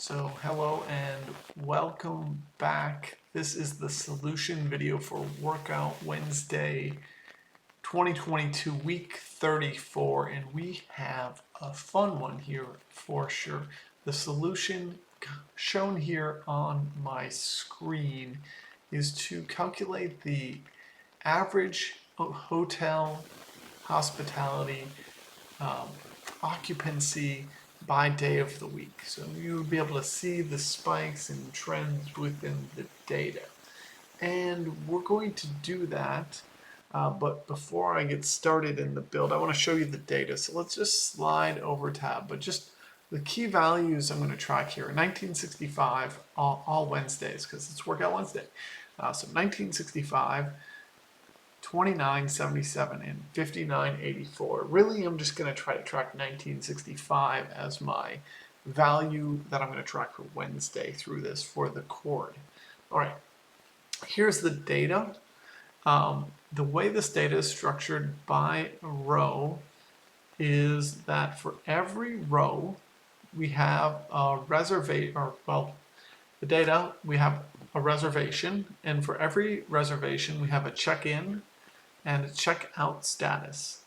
So hello and welcome back. This is the solution video for Workout Wednesday 2022 week 34, and we have a fun one here for sure. The solution shown here on my screen is to calculate the average hotel hospitality um, occupancy by day of the week. So you would be able to see the spikes and trends within the data. And we're going to do that. But before I get started in the build, I want to show you the data. So let's just slide over tab. But just the key values I'm going to track here. 1965, all Wednesdays, because it's Workout Wednesday. So 1965, 2977 and 5984. Really, I'm just going to try to track 1965 as my value that I'm going to track for Wednesday through this for the chord. All right, here's the data. The way this data is structured by row is that for every row we have a reservation, or well, the data, we have a reservation, and for every reservation we have a check-in and a check-out status.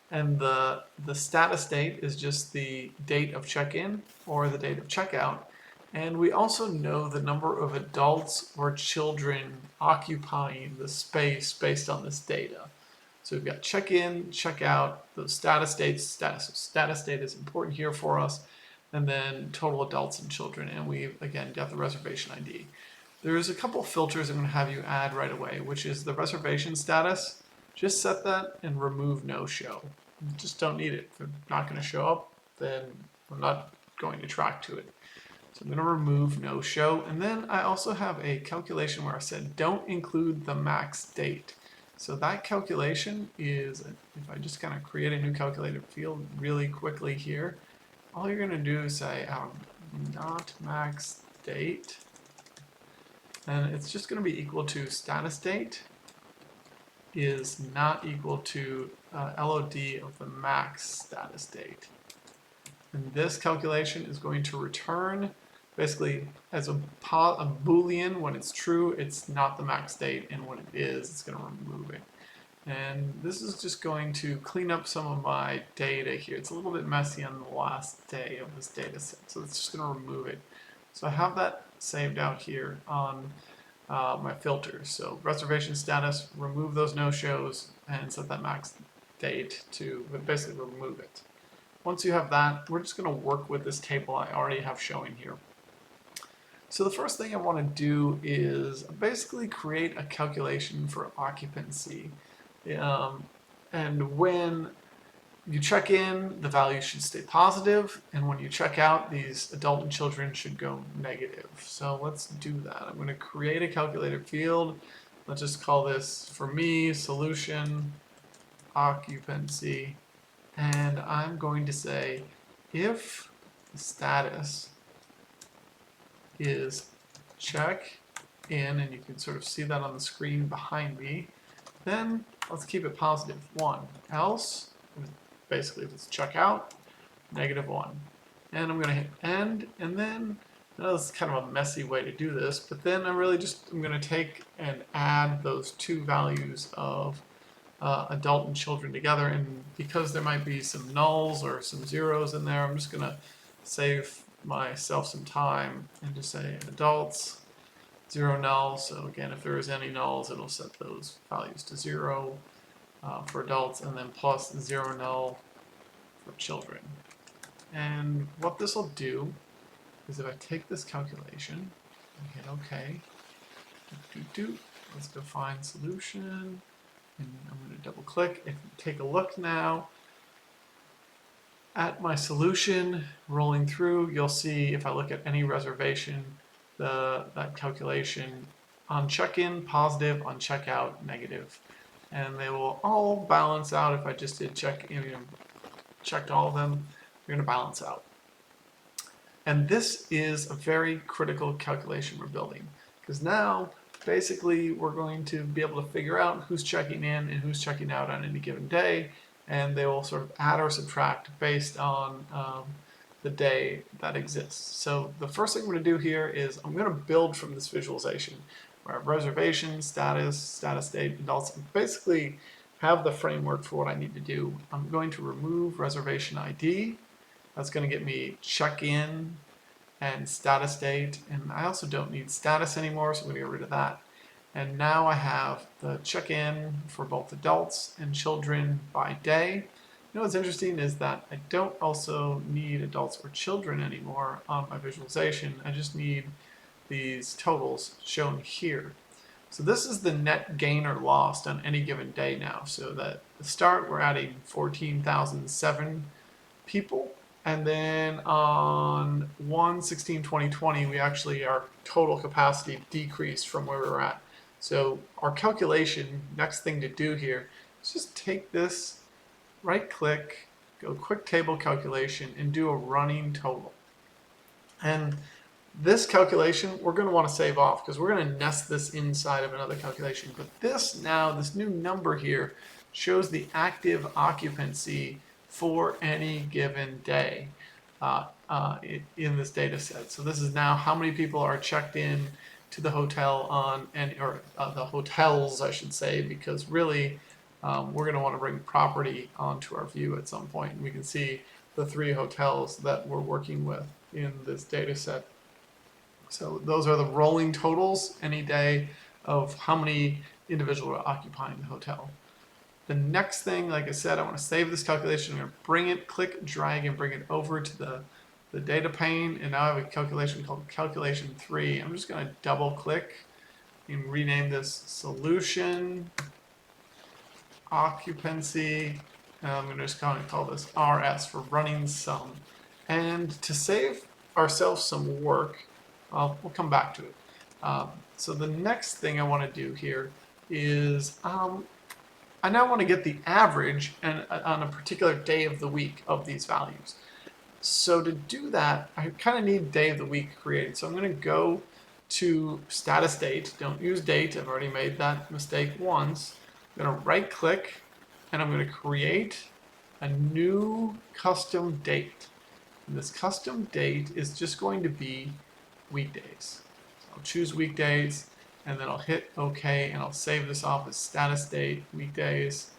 And the status date is just the date of check-in or the date of checkout. And we also know the number of adults or children occupying the space based on this data. So we've got check-in, check-out, those status dates. Status date is important here for us. And then total adults and children. And we, again, got the reservation ID. There's a couple filters I'm going to have you add right away, which is the reservation status. Just set that and remove no-show. Just don't need it. If they're not going to show up, then I'm not going to track to it. So I'm going to remove no-show. And then I also have a calculation where I said don't include the max date. So that calculation is, if I just kind of create a new calculated field really quickly here, all you're going to do is say not max date. And it's just going to be equal to status date is not equal to LOD of the max status date. And this calculation is going to return basically as a Boolean. When it's true, it's not the max date, and when it is, it's going to remove it. And this is just going to clean up some of my data here. It's a little bit messy on the last day of this data set, so it's just going to remove it. So I have that saved out here on my filters. So reservation status, remove those no-shows, and set that max date to basically remove it. Once you have that, we're just going to work with this table I already have showing here. So the first thing I want to do is basically create a calculation for occupancy. And when you check in, the value should stay positive, and when you check out, these adult and children should go negative. So let's do that. I'm going to create a calculated field. Let's just call this, for me, solution occupancy, and I'm going to say if the status is check in, and you can sort of see that on the screen behind me, then let's keep it positive 1. Else, basically if it's check out, -1. And I'm going to hit end, and then that's kind of a messy way to do this, but then I'm going to take and add those two values of adult and children together, and because there might be some nulls or some zeros in there, I'm just going to save myself some time and just say adults 0 null. So again, if there is any nulls, it'll set those values to 0 for adults, and then plus 0 null for children. And what this will do is if I take this calculation and hit OK, let's go find solution, and I'm going to double click. If you take a look now at my solution rolling through, you'll see if I look at any reservation, that calculation on check-in positive, on checkout negative, and they will all balance out. If I just did checked all of them, they're going to balance out. And this is a very critical calculation we're building, because now basically we're going to be able to figure out who's checking in and who's checking out on any given day, and they will sort of add or subtract based on the day that exists. So the first thing I'm going to do here is I'm going to build from this visualization where I have reservation, status date, adults. Basically have the framework for what I need to do. I'm going to remove reservation ID. That's going to get me check-in and status date, and I also don't need status anymore, so I'm going to get rid of that. And now I have the check-in for both adults and children by day. You know what's interesting is that I don't also need adults or children anymore on my visualization. I just need these totals shown here. So this is the net gain or lost on any given day now. So that at the start we're adding 14,007 people, and then on 1/16/2020 we actually, our total capacity decreased from where we were at. So our calculation, next thing to do here is just take this, right click, go quick table calculation, and do a running total. And this calculation we're going to want to save off because we're going to nest this inside of another calculation. But this now, this new number here shows the active occupancy for any given day in this data set. So this is now how many people are checked in to the hotel on, or the hotels I should say, because really we're going to want to bring property onto our view at some point. And we can see the 3 hotels that we're working with in this data set. So those are the rolling totals any day of how many individuals are occupying the hotel. The next thing, like I said, I want to save this calculation. I'm going to bring it, click, drag, and bring it over to the data pane. And now I have a calculation called calculation 3. I'm just going to double click and rename this solution occupancy. I'm going to just kind of call this RS for running sum. And to save ourselves some work, we'll come back to it. So the next thing I want to do here is I now want to get the average on a particular day of the week of these values. So to do that, I kind of need day of the week created. So I'm going to go to status date. Don't use date. I've already made that mistake once. I'm going to right click and I'm going to create a new custom date. And this custom date is just going to be weekdays. So I'll choose weekdays and then I'll hit OK and I'll save this off as status date weekdays.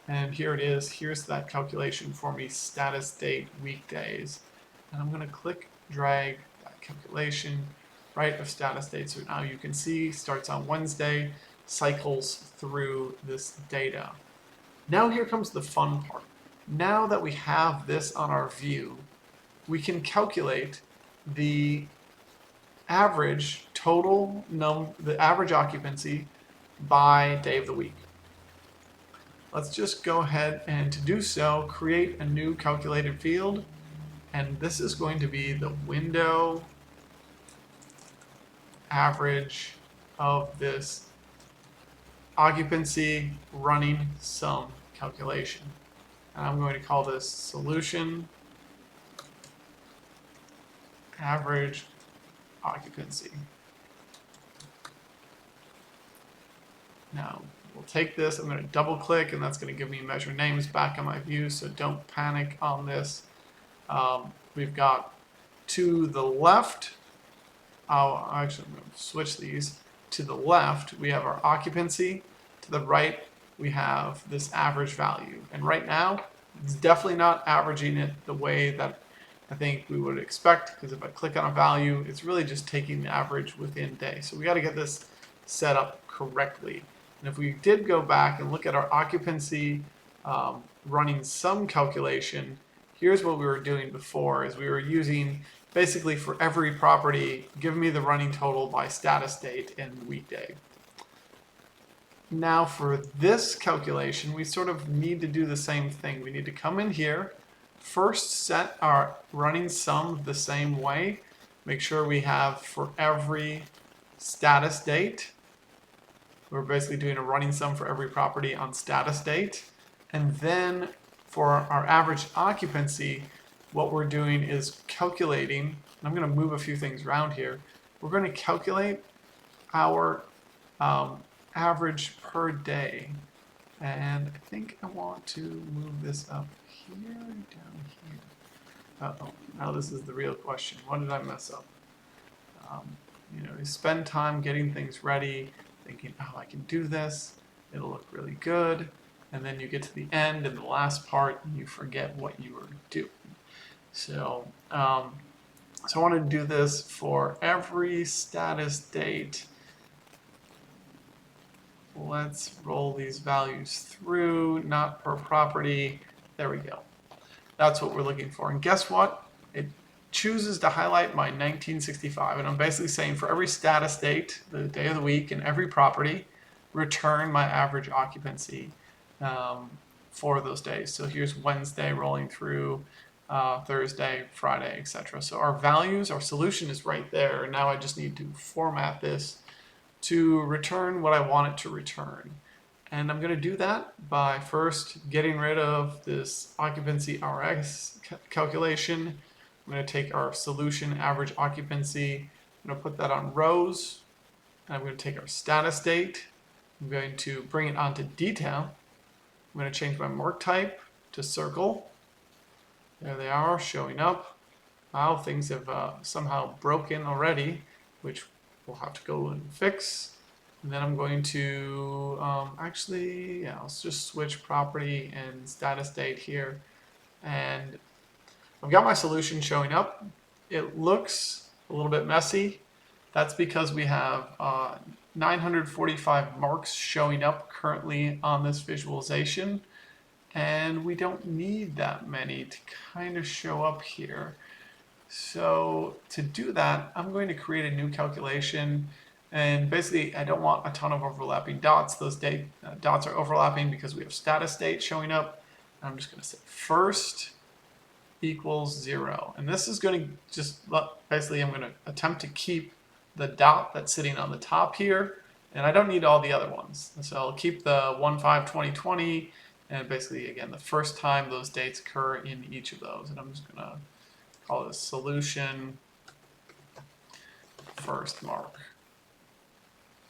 And here it is. Here's that calculation for me, status date weekdays. And I'm going to click drag that calculation right of status date. So now you can see starts on Wednesday, cycles through this data. Now here comes the fun part. Now that we have this on our view, we can calculate the average total the average occupancy by day of the week. Let's just go ahead and to do so, create a new calculated field. And this is going to be the window average of this occupancy running sum calculation. And I'm going to call this solution average occupancy. Now we'll take this, I'm going to double click and that's going to give me measure names back on my view, so don't panic on this. We've got to the left, actually I'm going to switch these. To the left we have our occupancy, to the right we have this average value, and right now it's definitely not averaging it the way that I think we would expect, because if I click on a value, it's really just taking the average within day. So we got to get this set up correctly. And if we did go back and look at our occupancy running sum calculation, here's what we were doing before, is we were using basically for every property, give me the running total by status date and weekday. Now for this calculation, we sort of need to do the same thing. We need to come in here, first set our running sum the same way. Make sure we have for every status date. We're basically doing a running sum for every property on status date. And then for our average occupancy, what we're doing is calculating, I'm going to move a few things around here. We're going to calculate our average per day. And I think I want to move this up here, down here. Uh-oh, now this is the real question. What did I mess up? You spend time getting things ready, thinking, oh, I can do this, it'll look really good, and then you get to the end and the last part and you forget what you were doing. So, so I want to do this for every status date. Let's roll these values through, not per property. There we go. That's what we're looking for. And guess what? It chooses to highlight my 1965. And I'm basically saying for every status date, the day of the week, and every property, return my average occupancy for those days. So here's Wednesday rolling through, Thursday, Friday, etc. So our values, our solution is right there. And now I just need to format this to return what I want it to return. And I'm going to do that by first getting rid of this occupancy RX calculation. I'm going to take our solution average occupancy. I'm going to put that on rows. And I'm going to take our status date. I'm going to bring it onto detail. I'm going to change my mark type to circle. There they are showing up. Wow, things have somehow broken already, which we'll have to go and fix. And then I'm going to actually, yeah, let's just switch property and status date here. And I've got my solution showing up. It looks a little bit messy. That's because we have 945 marks showing up currently on this visualization. And we don't need that many to kind of show up here. So to do that, I'm going to create a new calculation. And basically, I don't want a ton of overlapping dots. Those dots are overlapping because we have status date showing up. I'm just going to say first equals 0. And this is going to just, basically, I'm going to attempt to keep the dot that's sitting on the top here. And I don't need all the other ones. So I'll keep the 1/5/2020. And basically, again, the first time those dates occur in each of those. And I'm just going to call it a solution first mark.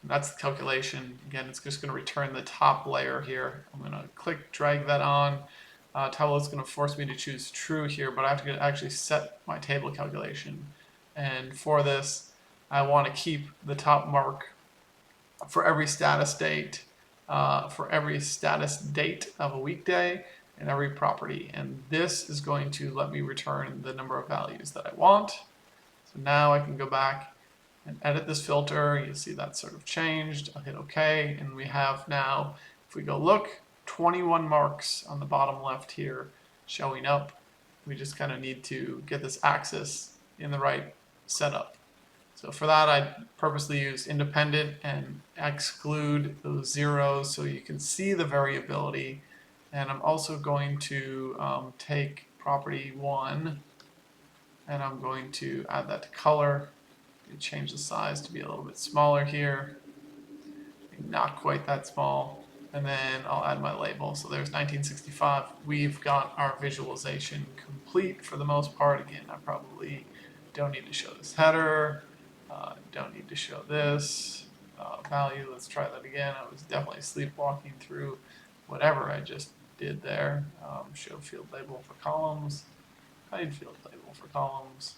And that's the calculation. Again, it's just going to return the top layer here. I'm going to click, drag that on. Tableau's going to force me to choose true here, but I have to actually set my table calculation. And for this, I want to keep the top mark for every status date, of a weekday and every property. And this is going to let me return the number of values that I want. So now I can go back and edit this filter. You see that sort of changed. I'll hit OK, and we have now, if we go look, 21 marks on the bottom left here showing up. We just kind of need to get this axis in the right setup. So for that, I purposely use independent and exclude those zeros so you can see the variability. And I'm also going to take property 1 and I'm going to add that to color. Change the size to be a little bit smaller here. Not quite that small. And then I'll add my label. So there's 1965. We've got our visualization complete for the most part. Again, I probably don't need to show this header. Don't need to show this value. Let's try that again. I was definitely sleepwalking through whatever I just did there. Show field label for columns. Hide field label for columns.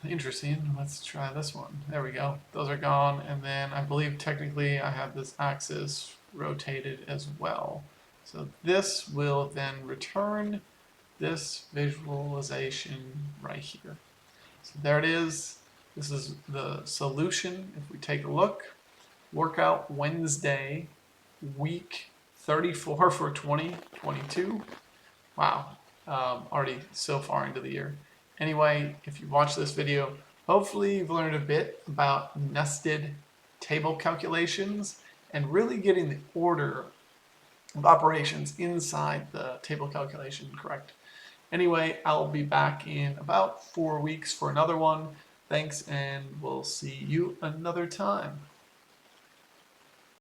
Interesting. Let's try this one. There we go. Those are gone. And then I believe technically I have this axis rotated as well. So this will then return this visualization right here. So there it is. This is the solution. If we take a look, workout Wednesday, week 34 for 2022. Wow, already so far into the year. Anyway, if you watch this video, hopefully you've learned a bit about nested table calculations and really getting the order of operations inside the table calculation correct. Anyway, I'll be back in about 4 weeks for another one. Thanks, and we'll see you another time.